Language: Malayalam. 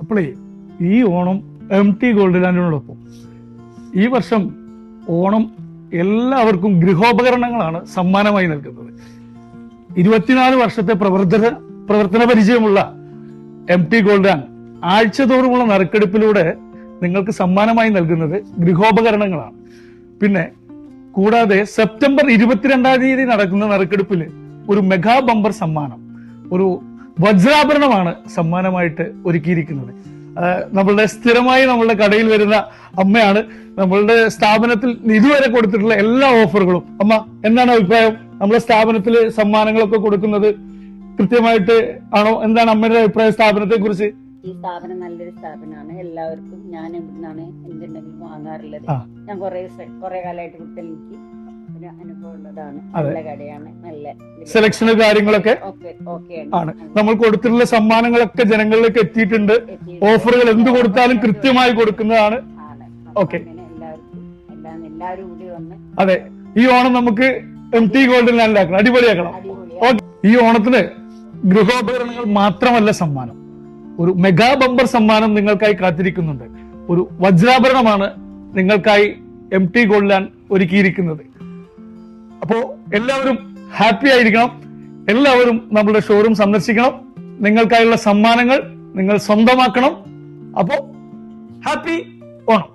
അപ്പോളേ ഈ ഓണം MT ഗോൾഡ് ലാൻഡിനോടൊപ്പം ഈ വർഷം ഓണം എല്ലാവർക്കും ഗൃഹോപകരണങ്ങളാണ് സമ്മാനമായി നൽകുന്നത്. 24 വർഷത്തെ പ്രവർത്തന പരിചയമുള്ള MT ഗോൾഡ് ലാൻഡ് ആഴ്ചതോറുമുള്ള നറുക്കെടുപ്പിലൂടെ നിങ്ങൾക്ക് സമ്മാനമായി നൽകുന്നത് ഗൃഹോപകരണങ്ങളാണ്. പിന്നെ കൂടാതെ സെപ്റ്റംബർ 22-ാം തീയതി നടക്കുന്ന നറുക്കെടുപ്പിൽ ഒരു മെഗാ ബമ്പർ സമ്മാനം, ഒരു വജ്രാഭരണമാണ് സമ്മാനമായിട്ട് ഒരുക്കിയിരിക്കുന്നത്. നമ്മളുടെ സ്ഥിരമായി നമ്മളുടെ കടയിൽ വരുന്ന അമ്മയാണ്. നമ്മളുടെ സ്ഥാപനത്തിൽ ഇതുവരെ കൊടുത്തിട്ടുള്ള എല്ലാ ഓഫറുകളും, അമ്മ എന്താണ് അഭിപ്രായം? നമ്മുടെ സ്ഥാപനത്തിൽ സമ്മാനങ്ങളൊക്കെ കൊടുക്കുന്നത് കൃത്യമായിട്ട് ആണോ? എന്താണ് അമ്മയുടെ അഭിപ്രായം സ്ഥാപനത്തെ കുറിച്ച്? ഈ സ്ഥാപനം നല്ലൊരു സ്ഥാപനമാണ്. എല്ലാവർക്കും ഞാൻ ഇവിടുന്നാണ് എന്തുണ്ടെങ്കിലും വാങ്ങാറുള്ളത്. ഞാൻ കുറെ കാലമായിട്ട് ഇവിടുത്തെ എനിക്ക് ഒരു അനുഭവം ഉള്ളതാണ്. നല്ല കടയാണ്, നല്ല സെലക്ഷന് കാര്യങ്ങളൊക്കെ ആണ്. നമ്മൾ കൊടുത്തിട്ടുള്ള സമ്മാനങ്ങളൊക്കെ ജനങ്ങളിലേക്ക് എത്തിയിട്ടുണ്ട്. ഓഫറുകൾ എന്ത് കൊടുത്താലും കൃത്യമായി കൊടുക്കുന്നതാണ്. ഓക്കെ, എല്ലാവരും കൂടി വന്ന് അതെ, ഈ ഓണം നമുക്ക് MT ഗോൾഡ് ലാൻഡിലാക്കണം, അടിപൊളിയാക്കണം. ഈ ഓണത്തിന് ഗൃഹോപകരണങ്ങൾ മാത്രമല്ല സമ്മാനം, ഒരു മെഗാ ബമ്പർ സമ്മാനം നിങ്ങൾക്കായി കാത്തിരിക്കുന്നുണ്ട്. ഒരു വജ്രാഭരണമാണ് നിങ്ങൾക്കായി MT ഗോൾഡ് ലാൻഡ് ഒരുക്കിയിരിക്കുന്നത്. അപ്പോ എല്ലാവരും ഹാപ്പി ആയിരിക്കണം, എല്ലാവരും നമ്മുടെ ഷോറൂം സന്ദർശിക്കണം, നിങ്ങൾക്കായുള്ള സമ്മാനങ്ങൾ നിങ്ങൾ സ്വന്തമാക്കണം. അപ്പോ ഹാപ്പി ഓണം.